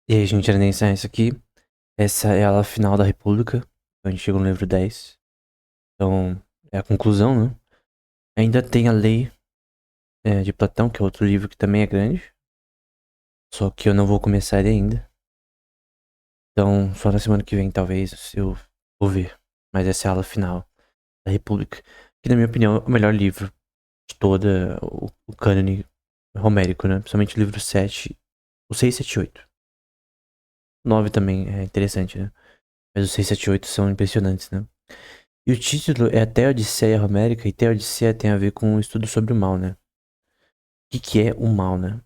E aí, gente, era nem isso aqui. Essa é a aula final da República. Então, a gente chegou no livro 10. Então, é a conclusão, né? Ainda tem a Lei de Platão, que é outro livro que também é grande. Só que eu não vou começar ele ainda. Então, só na semana que vem, talvez, eu vou ver. Mas essa é a aula final da República. Que, na minha opinião, é o melhor livro de toda o cânone homérico, né? Principalmente o livro 7, o 6, 7 e 8. O 9 também é interessante, né? Mas o 6, 7 e 8 são impressionantes, né? E o título é a Teodiceia Homérica, e Teodiceia tem a ver com o estudo sobre o mal, né? O que é o mal, né?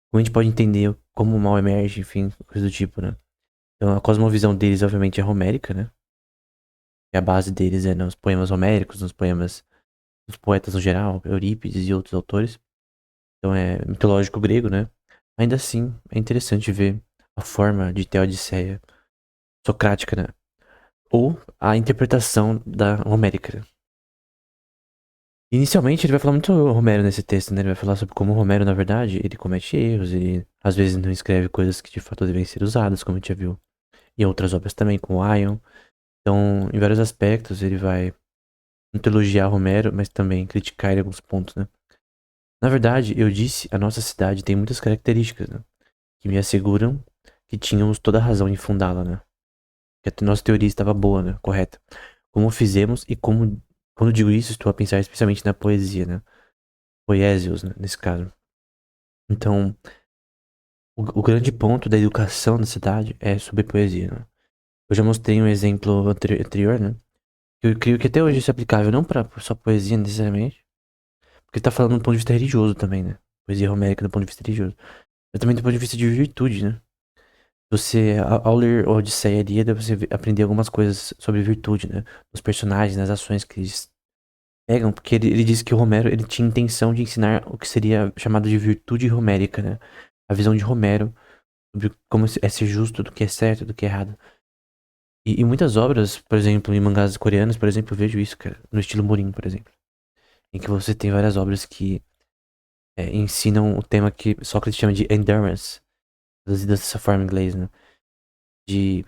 Como a gente pode entender como o mal emerge, enfim, coisa do tipo, né? Então a cosmovisão deles, obviamente, é homérica, né? E a base deles é nos poemas homéricos, nos poemas dos poetas no geral, Eurípides e outros autores. Então é mitológico grego, né? Ainda assim, é interessante ver a forma de Teodiceia socrática, né? Ou a interpretação da homérica, né? Inicialmente ele vai falar muito Romero nesse texto, né? Ele vai falar sobre como o Romero, na verdade, ele comete erros, ele às vezes não escreve coisas que de fato devem ser usadas, como a gente já viu em outras obras também, com o Ion. Então, em vários aspectos, ele vai muito elogiar Romero, mas também criticar ele em alguns pontos, né? Na verdade, eu disse, a nossa cidade tem muitas características, né? Que me asseguram que tínhamos toda a razão em fundá-la, né? Que a nossa teoria estava boa, né? Correta. Como fizemos e como, quando digo isso, estou a pensar especialmente na poesia, né? Poésios, né? Nesse caso. Então, o grande ponto da educação da cidade é sobre poesia, né? Eu já mostrei um exemplo anterior, né? Que eu creio que até hoje isso é aplicável não para só poesia necessariamente, porque tá falando do ponto de vista religioso também, né? Poesia homérica do ponto de vista religioso. Mas também do ponto de vista de virtude, né? Você, ao ler Odisseia e Ilíada, você aprender algumas coisas sobre virtude, né? Os personagens, nas ações que eles pegam, porque ele disse que o Romero ele tinha intenção de ensinar o que seria chamado de virtude homérica, né? A visão de Romero sobre como é ser justo, do que é certo, do que é errado. E muitas obras, por exemplo, em mangás coreanos, por exemplo, eu vejo isso, cara, no estilo Murin, por exemplo. Em que você tem várias obras que ensinam o tema que Sócrates chama de endurance, traduzido dessa forma em inglês, né? De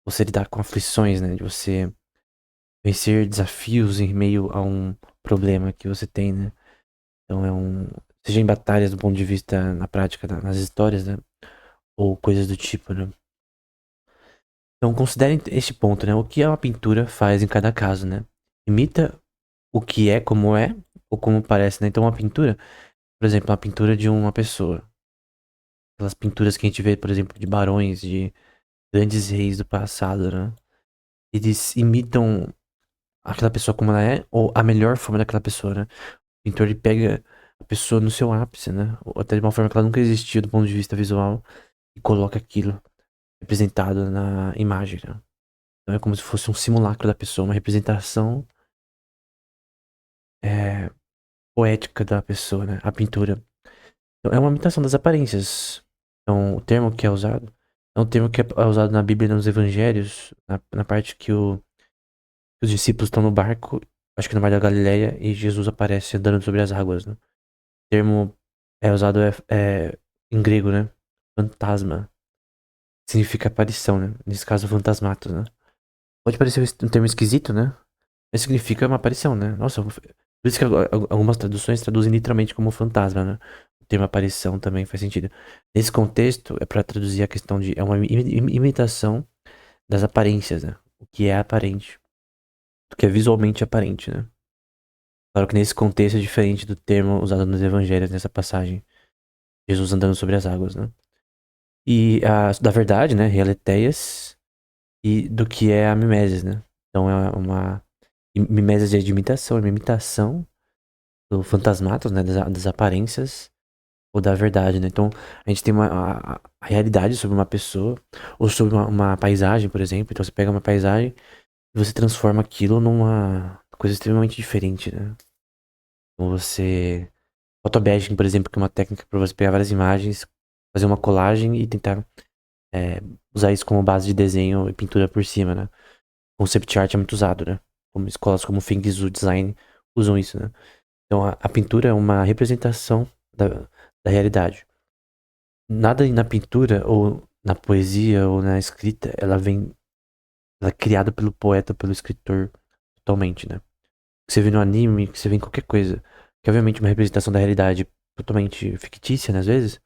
você lidar com aflições, né? De você vencer desafios em meio a um problema que você tem, né? Então é um. Seja em batalhas do ponto de vista na prática, nas histórias, né? Ou coisas do tipo, né? Então considerem este ponto, né? O que uma pintura faz em cada caso, né? Imita o que é como é, ou como parece, né? Então uma pintura, por exemplo, uma pintura de uma pessoa. Aquelas pinturas que a gente vê, por exemplo, de barões, de grandes reis do passado, né? Eles imitam aquela pessoa como ela é, ou a melhor forma daquela pessoa, né? O pintor ele pega a pessoa no seu ápice, né? Ou até de uma forma que ela nunca existiu do ponto de vista visual e coloca aquilo representado na imagem, né? Então é como se fosse um simulacro da pessoa, uma representação é, poética da pessoa, né? A pintura. Então, é uma imitação das aparências. Então, o termo que é usado é um termo que é usado na Bíblia e nos Evangelhos, na parte que os discípulos estão no barco, acho que no Mar da Galileia, e Jesus aparece andando sobre as águas, né? O termo é usado em grego, né? Fantasma. Significa aparição, né? Nesse caso, fantasmatos, né? Pode parecer um termo esquisito, né? Mas significa uma aparição, né? Nossa, por isso que algumas traduções traduzem literalmente como fantasma, né? O termo aparição também faz sentido. Nesse contexto, é para traduzir a questão de. É uma imitação das aparências, né? O que é aparente. O que é visualmente aparente, né? Claro que nesse contexto é diferente do termo usado nos evangelhos nessa passagem. Jesus andando sobre as águas, né? E da verdade, né? Realiteias. E do que é a mimesis, né? Então é uma. Mimesis é de imitação, é uma imitação do fantasmatos, né? Das aparências ou da verdade, né? Então a gente tem a realidade sobre uma pessoa ou sobre uma paisagem, por exemplo. Então você pega uma paisagem e você transforma aquilo numa coisa extremamente diferente, né? Então você. Photobashing, por exemplo, que é uma técnica para você pegar várias imagens, fazer uma colagem e tentar é, usar isso como base de desenho e pintura por cima, né? Concept art é muito usado, né? Como escolas como Feng Shui Design usam isso, né? Então a pintura é uma representação da realidade. nada na pintura, ou na poesia, ou na escrita, ela é criada pelo poeta, pelo escritor, totalmente, né? Que você vê no anime, que você vê em qualquer coisa, que é obviamente uma representação da realidade totalmente fictícia, né, às vezes,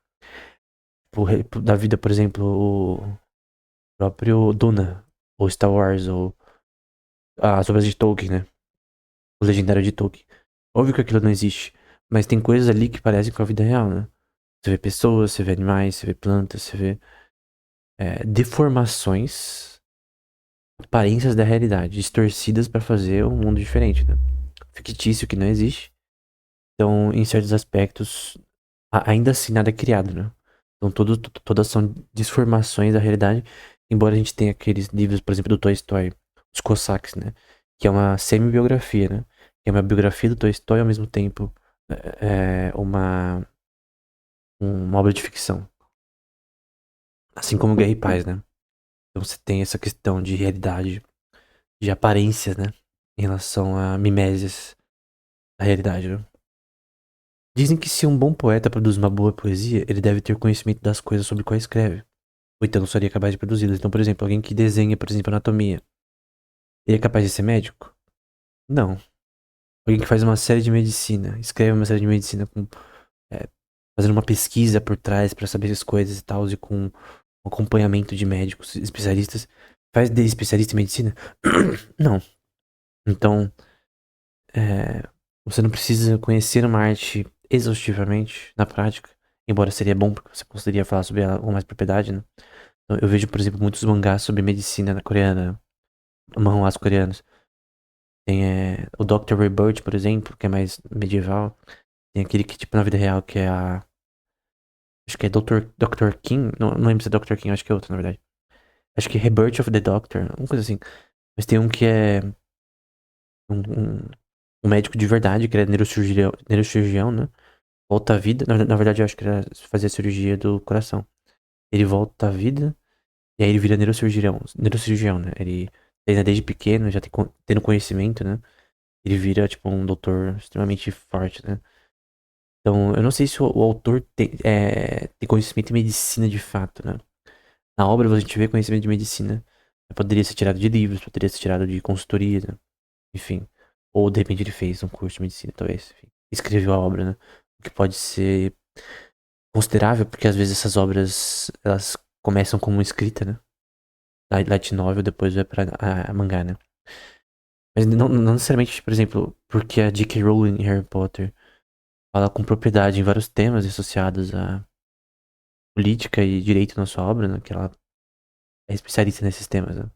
da vida, por exemplo, o próprio Duna, ou Star Wars, ou as obras de Tolkien, né? O Legendário de Tolkien. Óbvio que aquilo não existe, mas tem coisas ali que parecem com a vida real, né? Você vê pessoas, você vê animais, você vê plantas, você vê deformações, aparências da realidade, distorcidas pra fazer um mundo diferente, né? Fictício que não existe. Então, em certos aspectos, ainda assim nada é criado, né? Então, todas são disformações da realidade, embora a gente tenha aqueles livros, por exemplo, do Toy Story, os Cossacks, né? Que é uma semi-biografia, né? Que é uma biografia do Toy Story ao mesmo tempo uma obra de ficção. Assim como Guerra e Paz, né? Então você tem essa questão de realidade, de aparência, né? Em relação a mimeses da realidade, né? Dizem que se um bom poeta produz uma boa poesia, ele deve ter conhecimento das coisas sobre quais escreve. Ou então não seria capaz de produzi-las. Então, por exemplo, alguém que desenha, por exemplo, anatomia. Ele é capaz de ser médico? Não. Alguém que faz uma série de medicina, escreve uma série de medicina é, fazendo uma pesquisa por trás pra saber as coisas e tal, e com um acompanhamento de médicos especialistas, faz de especialista em medicina? Não. Então, é, você não precisa conhecer uma arte exaustivamente na prática, embora seria bom porque você poderia falar sobre ela com mais propriedade, né? Então, eu vejo, por exemplo, muitos mangás sobre medicina na coreana, manhwas coreanos. Tem o Dr. Rebirth, por exemplo, que é mais medieval. Tem aquele que, tipo, na vida real, que é a. Acho que é Dr. King. Não lembro se é Dr. King, acho que é outro, na verdade. Acho que é Rebirth of the Doctor, uma coisa assim. Mas tem um que é um, um, um médico de verdade, que ele é neurocirurgião, né? Volta à vida. Na verdade, eu acho que era fazer a cirurgia do coração. Ele volta à vida e aí ele vira neurocirurgião, né? Ele treina desde pequeno, já tendo conhecimento, né? Ele vira, tipo, um doutor extremamente forte, né? Então, eu não sei se o autor tem conhecimento em medicina de fato, né? Na obra a gente vê conhecimento de medicina. Poderia ser tirado de livros, poderia ser tirado de consultoria, né? Enfim. Ou de repente ele fez um curso de medicina, talvez. Enfim. Escreveu a obra, né? O que pode ser considerável, porque às vezes essas obras elas começam como escrita, né? Light novel, depois vai pra a mangá, né? Mas não necessariamente, por exemplo, porque a J.K. Rowling em Harry Potter fala com propriedade em vários temas associados à política e direito na sua obra, né? Que ela é especialista nesses temas, né?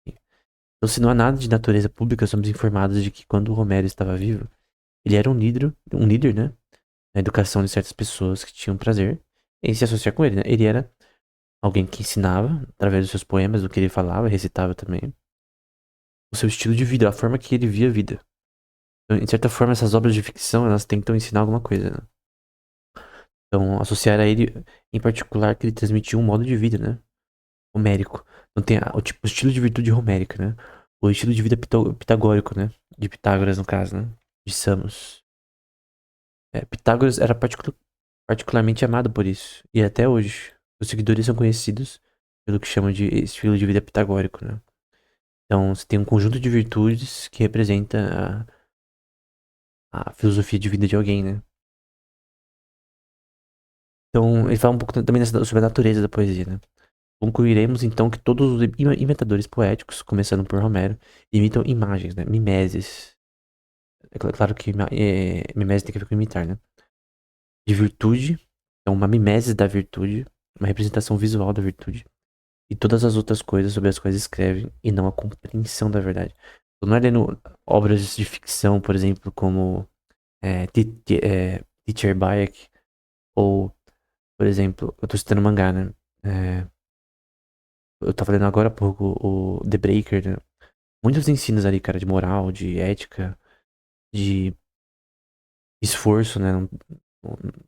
Então, se não há nada de natureza pública, somos informados de que quando o Romero estava vivo, ele era um líder, né? Na educação de certas pessoas que tinham prazer em se associar com ele, né? Ele era alguém que ensinava, através dos seus poemas, do que ele falava, recitava também, o seu estilo de vida, a forma que ele via a vida. Então, em certa forma, essas obras de ficção, elas tentam ensinar alguma coisa, né? Então, associar a ele, em particular, que ele transmitia um modo de vida, né? Homérico. Então tem o estilo de virtude homérica, né? O estilo de vida pitagórico, né? De Pitágoras, no caso, né? De Samos. Pitágoras era particularmente amado por isso. E até hoje, os seguidores são conhecidos pelo que chamam de estilo de vida pitagórico, né? Então, você tem um conjunto de virtudes que representa a filosofia de vida de alguém, né? Então, ele fala um pouco também sobre a natureza da poesia, né? Concluiremos então que todos os imitadores poéticos, começando por Romero, imitam imagens, né? Mimeses. Claro que mimese tem que ver com imitar, né? De virtude, então uma mimese da virtude, uma representação visual da virtude, e todas as outras coisas sobre as quais escrevem, e não a compreensão da verdade. Então, não é lendo obras de ficção, por exemplo, como Teacher Bayek, ou, por exemplo, eu tô citando mangá, né? É, eu tava lendo agora há pouco o The Breaker, né? Muitos ensinos ali, cara, de moral, de ética, de esforço, né?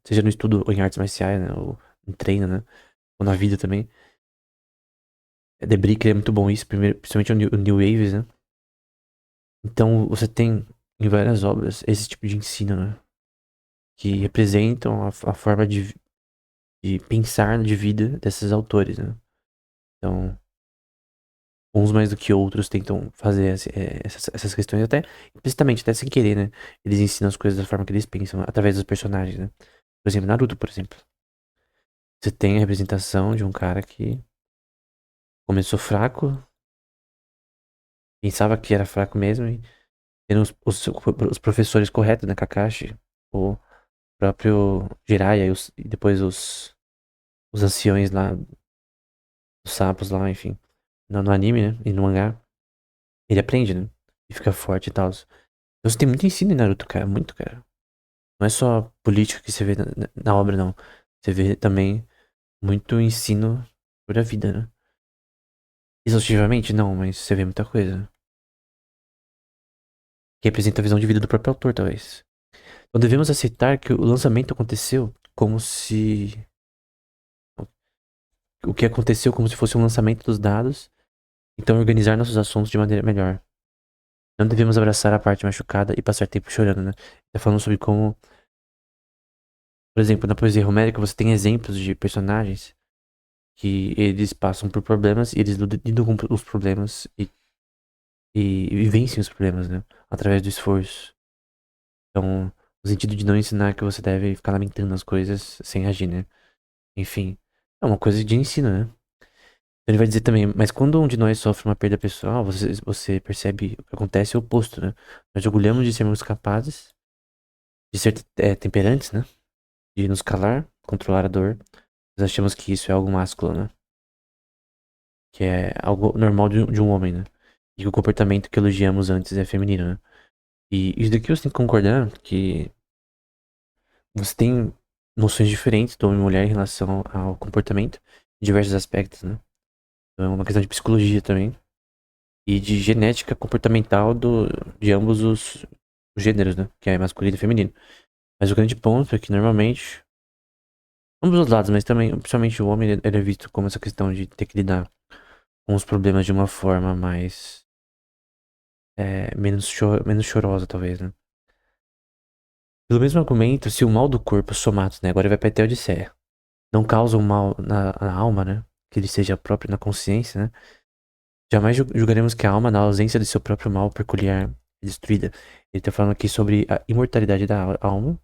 Seja no estudo ou em artes marciais, né? Ou em treino, né? Ou na vida também. The Breaker é muito bom isso, principalmente o New Waves, né? Então você tem em várias obras esse tipo de ensino, né? Que representam a forma de de pensar de vida desses autores, né? Então, uns mais do que outros tentam fazer essas questões até implicitamente, até sem querer, né? Eles ensinam as coisas da forma que eles pensam, através dos personagens, né? Por exemplo, Naruto, por exemplo. Você tem a representação de um cara que começou fraco, pensava que era fraco mesmo, e tendo os professores corretos, né? Kakashi, o próprio Jiraiya e depois os anciões lá, os sapos lá, enfim. No anime, né? E no mangá. Ele aprende, né? E fica forte e tal. Então você tem muito ensino em Naruto, cara. Muito, cara. Não é só política que você vê na obra, não. Você vê também muito ensino sobre a vida, né? Exaustivamente, não, mas você vê muita coisa. Que representa a visão de vida do próprio autor, talvez. Então devemos aceitar que o lançamento aconteceu como se. O que aconteceu como se fosse um lançamento dos dados. Então organizar nossos assuntos de maneira melhor. Não devemos abraçar a parte machucada e passar tempo chorando, né? Tá falando sobre como, por exemplo, na poesia homérica você tem exemplos de personagens que eles passam por problemas e eles lidam com os problemas e vencem os problemas, né? Através do esforço. Então, no sentido de não ensinar que você deve ficar lamentando as coisas sem agir, né? Enfim, é uma coisa de ensino, né? Então ele vai dizer também, mas quando um de nós sofre uma perda pessoal, você percebe o que acontece é o oposto, né? Nós orgulhamos de sermos capazes de ser temperantes, né? De nos calar, controlar a dor. Nós achamos que isso é algo másculo, né? Que é algo normal de um homem, né? E que o comportamento que elogiamos antes é feminino, né? E isso daqui você tem que concordar que você tem noções diferentes do homem e mulher em relação ao comportamento em diversos aspectos, né? Então é uma questão de psicologia também. E de genética comportamental de ambos os gêneros, né? Que é masculino e feminino. Mas o grande ponto é que normalmente, ambos os lados, mas também, principalmente o homem, ele é visto como essa questão de ter que lidar com os problemas de uma forma mais menos chorosa, talvez, né? Pelo mesmo argumento, se o mal do corpo somato, né? Agora vai pra Teodiceia, não causa um mal na alma, né? Que ele seja próprio na consciência, né? Jamais julgaremos que a alma, na ausência de seu próprio mal peculiar, é destruída. Ele tá falando aqui sobre a imortalidade da alma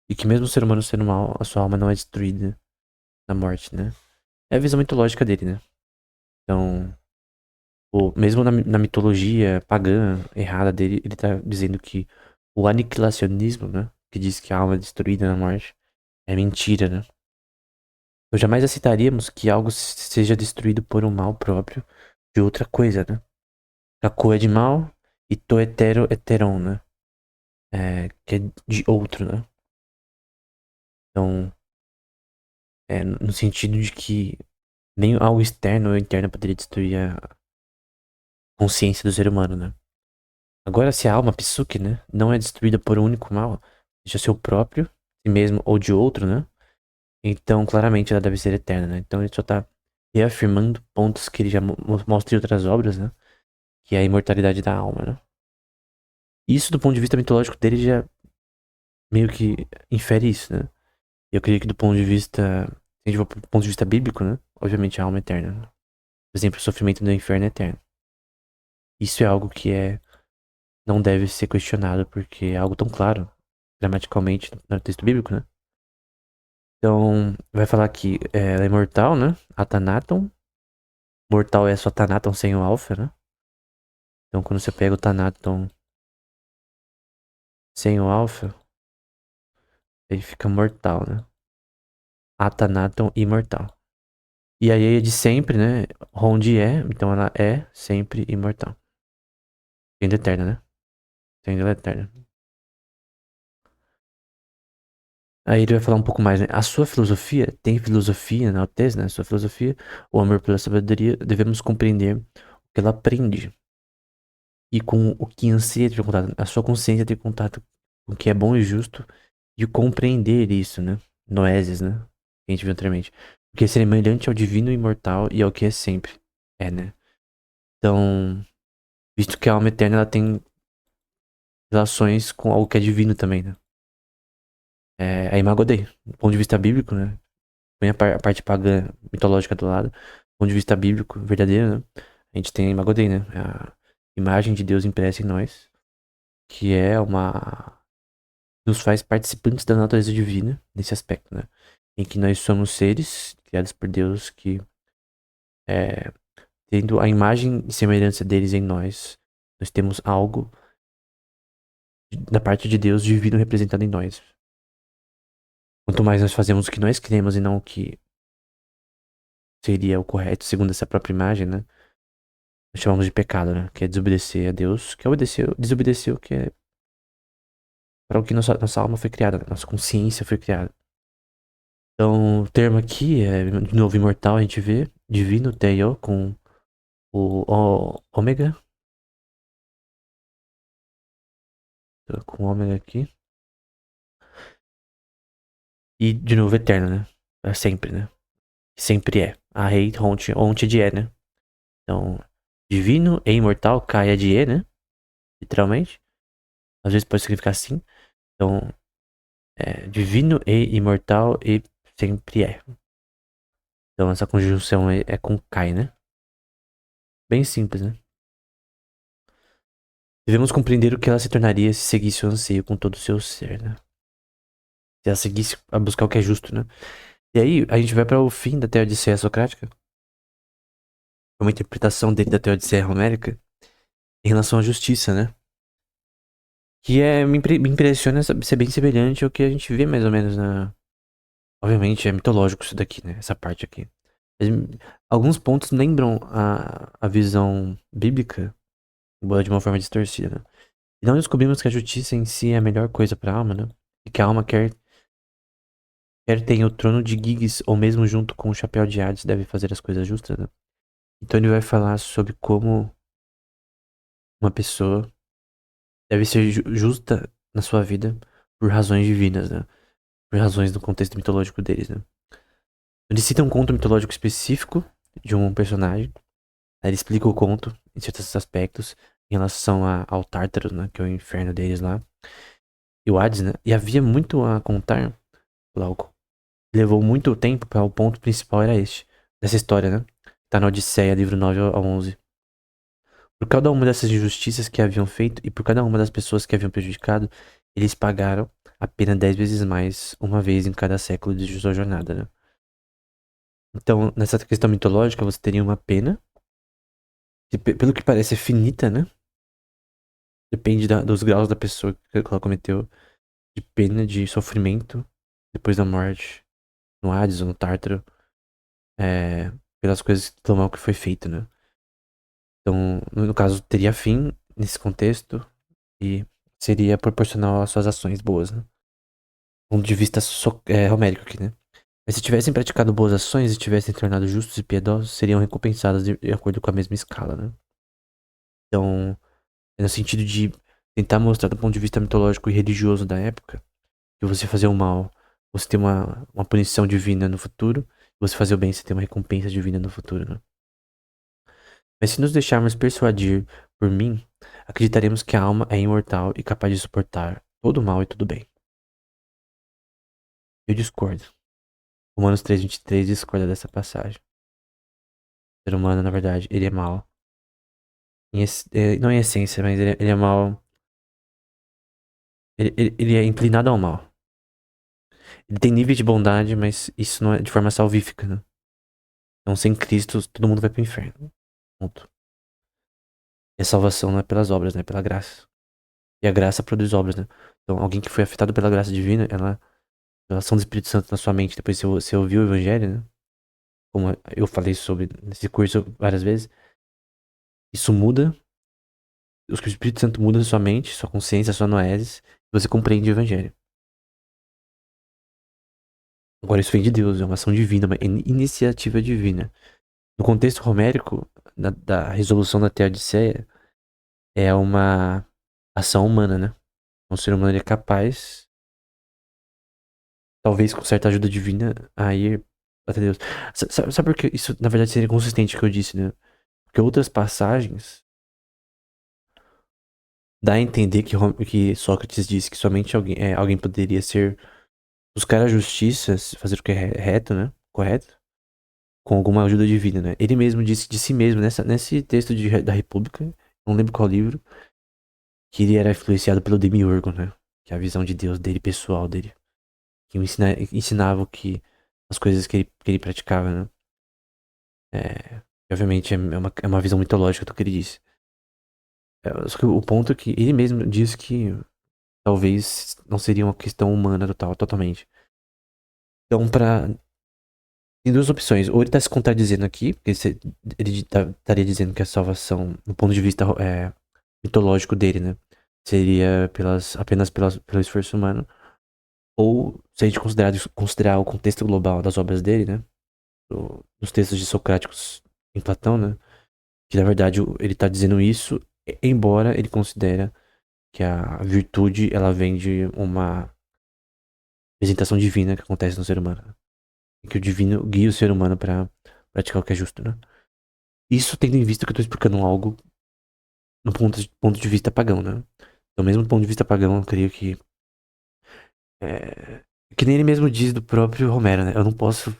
e que mesmo o ser humano sendo mal, a sua alma não é destruída na morte, né? É a visão mitológica dele, né? Então, mesmo na mitologia pagã errada dele, ele tá dizendo que o aniquilacionismo, né? Que diz que a alma é destruída na morte, é mentira, né? Nós jamais aceitaríamos que algo seja destruído por um mal próprio de outra coisa, né? Kako é de mal e to hetero heteron, né? Que é de outro, né? Então, no sentido de que nem algo externo ou interno poderia destruir a consciência do ser humano, né? Agora, se a alma, psuque, né, não é destruída por um único mal, seja seu próprio, si mesmo ou de outro, né? Então, claramente ela deve ser eterna, né? Então, ele só tá reafirmando pontos que ele já mostra em outras obras, né? Que é a imortalidade da alma, né? Isso, do ponto de vista mitológico dele, já meio que infere isso, né? E eu creio que do ponto de vista, se a gente for pro ponto de vista bíblico, né? Obviamente a alma é eterna, né? Por exemplo, o sofrimento do inferno é eterno. Isso é algo que não deve ser questionado, porque é algo tão claro, gramaticalmente, no texto bíblico, né? Então, vai falar que ela é imortal, né? Athanaton. Mortal é só Thanaton sem o alfa, né? Então, quando você pega o Thanaton sem o alfa, ele fica mortal, né? Athanaton imortal. E aí é de sempre, né? Onde é, então ela é sempre imortal. Sendo eterna, né? Sendo ela eterna. Aí ele vai falar um pouco mais, né? A sua filosofia, tem filosofia na tese, né? A sua filosofia, o amor pela sabedoria, devemos compreender o que ela aprende. E com o que anseia ter contato. A sua consciência ter contato com o que é bom e justo de compreender isso, né? Noesis, né? Que a gente viu anteriormente. Porque é semelhante ao divino imortal e ao que é sempre. É, né? Então, visto que a alma eterna ela tem relações com algo que é divino também, né? É a Imago Dei. Do ponto de vista bíblico, né? põe a parte pagã mitológica do lado, do ponto de vista bíblico, verdadeiro, né? A gente tem Imago Dei, né? A imagem de Deus impressa em nós, que é uma... nos faz participantes da natureza divina, nesse aspecto, né? Em que nós somos seres criados por Deus que, tendo a imagem e semelhança deles em nós, nós temos algo da parte de Deus divino representado em nós. Quanto mais nós fazemos o que nós queremos e não o que seria o correto, segundo essa própria imagem, né? Nós chamamos de pecado, né? Que é desobedecer a Deus, que é desobedecer o que é para o que nossa alma foi criada, né? Nossa consciência foi criada. Então, o termo aqui é, de novo, imortal, a gente vê, divino, teio, com ômega, com ômega aqui, e de novo, eterno, né? É sempre, né? Sempre é. A rei, onte de é, né? Então, divino e imortal, caia de e, né? Literalmente. Às vezes pode significar assim. Então, divino e imortal e sempre é. Então, essa conjunção é com cai, né? Bem simples, né? Devemos compreender o que ela se tornaria se seguisse o anseio com todo o seu ser, né? Se ela seguisse a buscar o que é justo, né? E aí, a gente vai para o fim da Teodiceia Socrática. Uma interpretação dele da Teodiceia Homérica em relação à justiça, né? Que me impressiona ser bem semelhante ao que a gente vê mais ou menos na... Obviamente é mitológico isso daqui, né? Essa parte aqui. Alguns pontos lembram a visão bíblica, embora de uma forma distorcida, né? E não descobrimos que a justiça em si é a melhor coisa para a alma, né? E que a alma quer tenha o trono de Giggs ou mesmo junto com o chapéu de Hades deve fazer as coisas justas, né? Então ele vai falar sobre como uma pessoa deve ser justa na sua vida por razões divinas, né? Por razões do contexto mitológico deles, né? Ele cita um conto mitológico específico de um personagem. Aí ele explica o conto em certos aspectos em relação ao Tártaro, né? Que é o inferno deles lá. E o Hades, né? E havia muito a contar, Glauco. Levou muito tempo para o ponto principal era este. Dessa história, né? Tá na Odisseia, livro 9 ao 11. Por cada uma dessas injustiças que haviam feito e por cada uma das pessoas que haviam prejudicado, eles pagaram a pena 10 vezes mais, uma vez em cada século de sua jornada, né? Então, nessa questão mitológica, você teria uma pena, que, pelo que parece, é finita, né? Depende dos graus da pessoa que ela cometeu, de pena, de sofrimento, depois da morte, no Hades ou no Tártaro, pelas coisas do mal que foi feito, né? Então, no caso, teria fim nesse contexto e seria proporcional às suas ações boas, né? Ponto de vista homérico aqui, né? Mas se tivessem praticado boas ações e tivessem tornado justos e piedosos, seriam recompensados de acordo com a mesma escala, né? Então, é no sentido de tentar mostrar do ponto de vista mitológico e religioso da época que você fazer o mal, você tem uma punição divina no futuro, você fazer o bem, você tem uma recompensa divina no futuro, né? Mas se nos deixarmos persuadir por mim, acreditaremos que a alma é imortal e capaz de suportar todo o mal e tudo bem. Eu discordo. Romanos 3:23 discorda dessa passagem. O ser humano, na verdade, ele é mau. Não em essência, mas ele é mau. Ele é inclinado ao mal. Ele tem nível de bondade, mas isso não é de forma salvífica, né? Então, sem Cristo, todo mundo vai pro inferno. Ponto. E a salvação não é pelas obras, né? É pela graça. E a graça produz obras, né? Então, alguém que foi afetado pela graça divina, pela ação do Espírito Santo na sua mente, depois você ouviu o Evangelho, né? Como eu falei sobre nesse curso várias vezes, isso muda. O Espírito Santo muda a sua mente, sua consciência, sua noesis, e você compreende o Evangelho. Agora, isso vem de Deus, é uma ação divina, uma iniciativa divina. No contexto homérico, da resolução da Teodiceia, é uma ação humana, né? O ser humano ele é capaz, talvez com certa ajuda divina, a ir até Deus. Sabe por que isso, na verdade, seria consistente o que eu disse, né? Porque outras passagens dá a entender que Sócrates disse que somente alguém poderia buscar a justiça, fazer o que é reto, né? correto? Com alguma ajuda divina, né? Ele mesmo disse de si mesmo, nesse texto da República, não lembro qual livro, que ele era influenciado pelo Demiurgo, né? Que é a visão de Deus dele, pessoal dele. Que ensinava o que, as coisas que ele praticava, né? Obviamente é uma visão mitológica do que ele disse. Só que o ponto é que ele mesmo disse que talvez não seria uma questão humana totalmente. Então, tem duas opções. Ou ele está se contradizendo aqui, porque ele estaria dizendo que a salvação, do ponto de vista mitológico dele, né? Seria apenas pelo esforço humano. Ou se a gente considerar o contexto global das obras dele, né? Dos textos de Socráticos em Platão, né? Que na verdade ele está dizendo isso, embora ele considera que a virtude ela vem de uma representação divina que acontece no ser humano, né? E que o divino guia o ser humano para praticar o que é justo, né? Isso tendo em vista que eu tô explicando algo no ponto de vista pagão, né? Então, mesmo do ponto de vista pagão, eu creio que que nem ele mesmo diz do próprio Romero, né? Eu não posso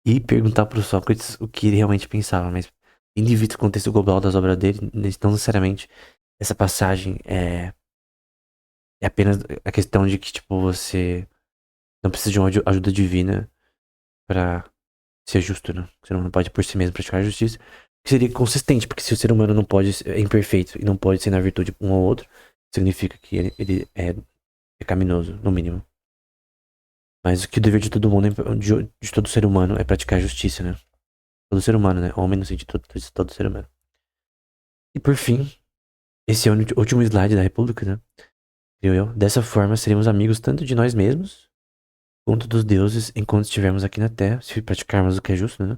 ir perguntar pro Sócrates o que ele realmente pensava, mas tendo em vista o contexto global das obras dele, não necessariamente essa passagem é apenas a questão de que, tipo, você não precisa de uma ajuda divina pra ser justo, né? O ser humano pode por si mesmo praticar a justiça, que seria consistente, porque se o ser humano não pode, é imperfeito e não pode ser na virtude um ou outro, significa que ele é pecaminoso, no mínimo. Mas o que o dever de todo mundo, de todo ser humano, é praticar a justiça, né? Todo ser humano, né? Homem no sentido de todo ser humano. E por fim, esse é o último slide da República, né? Creio eu. Dessa forma, seremos amigos tanto de nós mesmos, quanto dos deuses, enquanto estivermos aqui na Terra, se praticarmos o que é justo, né?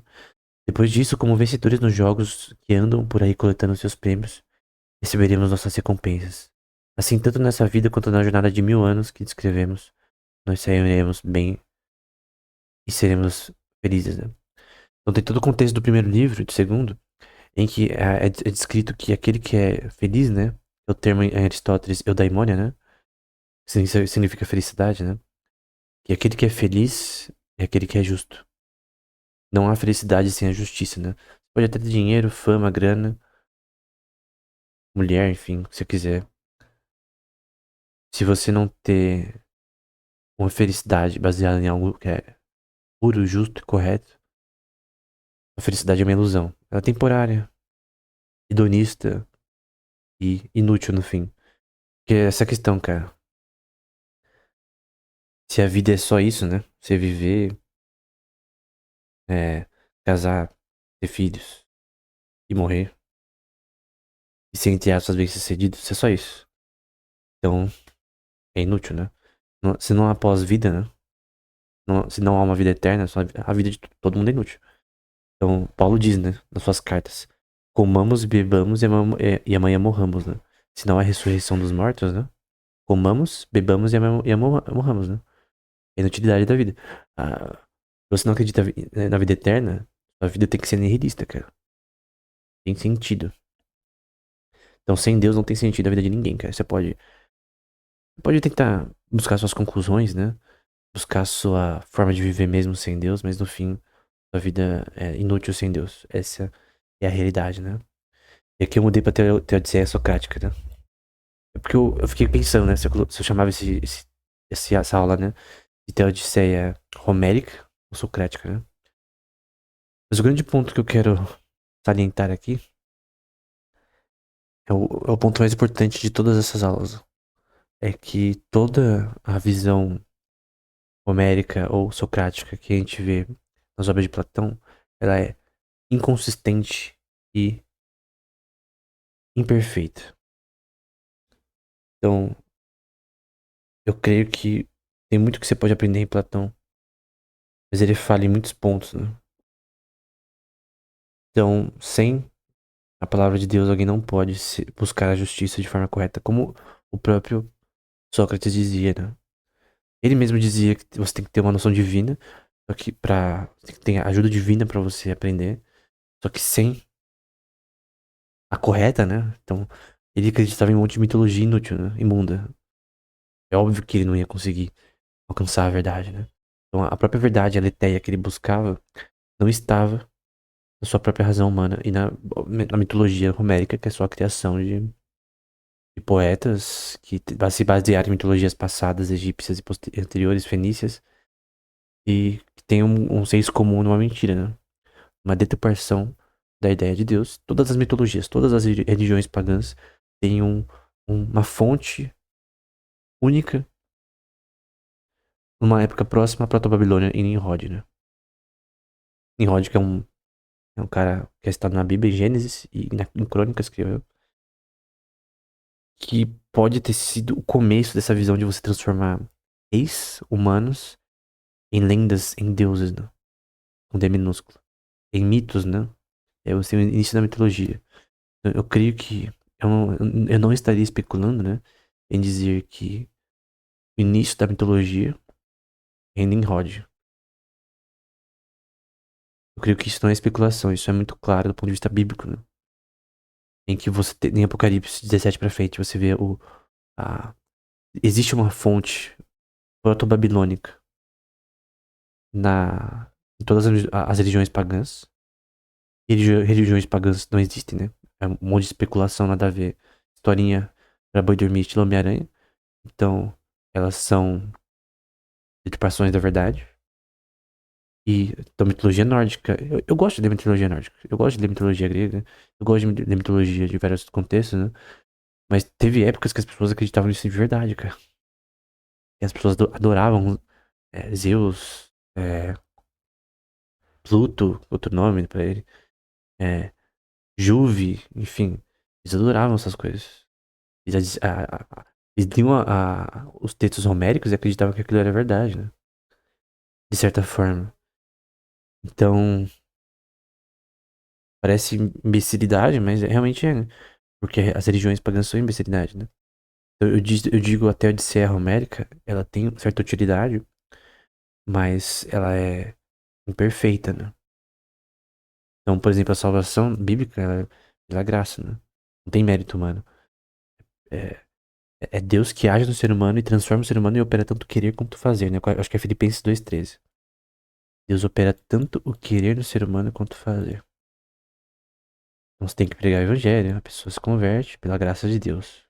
Depois disso, como vencedores nos jogos que andam por aí coletando seus prêmios, receberemos nossas recompensas. Assim, tanto nessa vida quanto na jornada de 1000 anos que descrevemos, nós sairemos bem e seremos felizes, né? Então tem todo o contexto do primeiro livro e do segundo, em que é descrito que aquele que é feliz, né? É o termo em Aristóteles, eudaimonia, né? Significa felicidade, né? Que aquele que é feliz é aquele que é justo. Não há felicidade sem a justiça, né? Você pode até ter dinheiro, fama, grana, mulher, enfim, o que você quiser. Se você não ter uma felicidade baseada em algo que é puro, justo e correto, a felicidade é uma ilusão. Ela é temporária, hedonista e inútil no fim. Porque é essa questão, cara. Se a vida é só isso, né? Você viver, casar, ter filhos e morrer. E ser, entre aspas, bem-sucedido, se é só isso. Então, é inútil, né? Se não há pós-vida, né? Se não há uma vida eterna, a vida de todo mundo é inútil. Então, Paulo diz, né, nas suas cartas: comamos, bebamos e amanhã morramos, né? Se não há ressurreição dos mortos, né? Comamos, bebamos e amanhã morramos, né? É a inutilidade da vida. Ah, se você não acredita na vida eterna, a vida tem que ser nihilista, cara. Tem sentido. Então, sem Deus não tem sentido a vida de ninguém, cara. Você pode tentar buscar suas conclusões, né? Buscar sua forma de viver mesmo sem Deus, mas no fim, sua vida é inútil sem Deus. Essa é a realidade, né? E aqui eu mudei pra teodiceia socrática, né? É porque eu fiquei pensando, né? Se eu chamava essa aula, né? De teodiceia homérica ou socrática, né? Mas o grande ponto que eu quero salientar aqui é o ponto mais importante de todas essas aulas. É que toda a visão homérica ou socrática que a gente vê nas obras de Platão, ela é inconsistente e imperfeita. Então, eu creio que tem muito que você pode aprender em Platão, mas ele falha em muitos pontos, né? Então, sem a palavra de Deus, alguém não pode buscar a justiça de forma correta, como o próprio Sócrates dizia, né? Ele mesmo dizia que você tem que ter uma noção divina, só que tem que ter ajuda divina para você aprender, só que sem a correta, né? Então, ele acreditava em um monte de mitologia inútil, né? Imunda. É óbvio que ele não ia conseguir alcançar a verdade, né? Então, a própria verdade, a aletheia que ele buscava, não estava na sua própria razão humana e na mitologia homérica, que é só a criação de poetas que se basearam em mitologias passadas, egípcias e anteriores, fenícias, e que tem um senso comum numa mentira, né? Uma deturpação da ideia de Deus. Todas as mitologias, todas as religiões pagãs têm uma fonte única numa época próxima à Proto-Babilônia e Nimrod, né? Nimrod, que é um cara que é citado na Bíblia, em Gênesis e em Crônicas, que pode ter sido o começo dessa visão de você transformar reis humanos em lendas, em deuses, né? Com D minúsculo. Em mitos, né? É o início da mitologia. Eu creio que eu não estaria especulando, né? Em dizer que o início da mitologia é em Nimrod. Eu creio que isso não é especulação, isso é muito claro do ponto de vista bíblico, né? Em que você tem, em Apocalipse 17 pra frente, você vê a, existe uma fonte proto-babilônica em todas as religiões pagãs. Religiões pagãs não existem, né? É um monte de especulação, nada a ver. Historinha pra boi dormir, estilo Homem-Aranha. Então, elas são deturpações da verdade. E da mitologia nórdica. Eu gosto de ler mitologia nórdica. Eu gosto de ler mitologia grega. Eu gosto de ler mitologia de vários contextos, né? Mas teve épocas que as pessoas acreditavam nisso de verdade, cara. E as pessoas adoravam Zeus, Pluto, outro nome pra ele, é, Juve, enfim. Eles adoravam essas coisas. Eles liam os textos homéricos e acreditavam que aquilo era verdade, né? De certa forma. Então, parece imbecilidade, mas realmente é, né? Porque as religiões pagãs são imbecilidade, né? Eu digo até a Odisseia Homérica, ela tem certa utilidade, mas ela é imperfeita, né? Então, por exemplo, a salvação bíblica, ela é pela graça, né? Não tem mérito humano. É, é Deus que age no ser humano e transforma o ser humano e opera tanto o querer quanto o fazer, né? Eu acho que é Filipenses 2:13. Deus opera tanto o querer no ser humano quanto o fazer. Então você tem que pregar o evangelho, a pessoa se converte pela graça de Deus.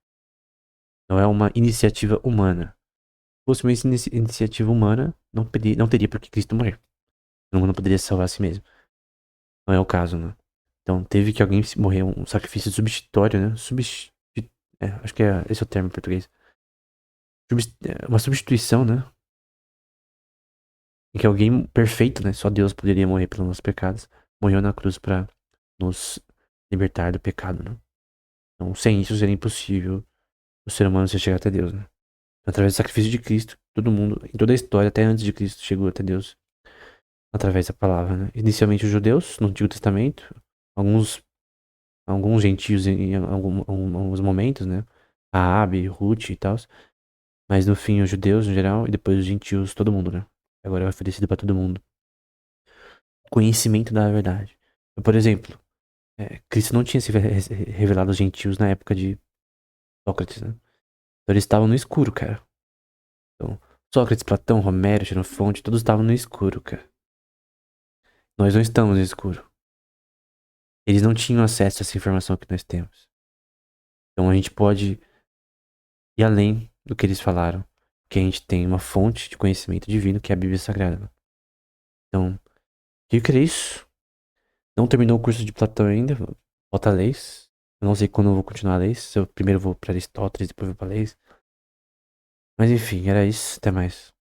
Não é uma iniciativa humana. Se fosse uma iniciativa humana, não teria por que Cristo morrer. O mundo não poderia se salvar a si mesmo. Não é o caso, né? Então teve que alguém morrer, um sacrifício substitutório, né? Acho que esse é o termo em português. Uma substituição, né? Em que alguém perfeito, né? Só Deus poderia morrer pelos nossos pecados. Morreu na cruz para nos libertar do pecado, né? Então, sem isso seria impossível o ser humano se chegar até Deus, né? Através do sacrifício de Cristo, todo mundo, em toda a história, até antes de Cristo, chegou até Deus através da palavra, né? Inicialmente os judeus, no Antigo Testamento, alguns, alguns gentios em alguns momentos, né? Raabe, Ruth e tal. Mas no fim, os judeus em geral, e depois os gentios, todo mundo, né? Agora é oferecido para todo mundo. Conhecimento da verdade. Por exemplo, Cristo não tinha se revelado aos gentios na época de Sócrates, né? Então eles estavam no escuro, cara. Então, Sócrates, Platão, Romero, Xenofonte, todos estavam no escuro, cara. Nós não estamos no escuro. Eles não tinham acesso a essa informação que nós temos. Então a gente pode ir além do que eles falaram, porque a gente tem uma fonte de conhecimento divino que é a Bíblia Sagrada. Então, eu creio isso. Não terminou o curso de Platão ainda, falta leis. Eu não sei quando eu vou continuar leis. Se eu primeiro vou para Aristóteles, depois vou para leis. Mas enfim, era isso. Até mais.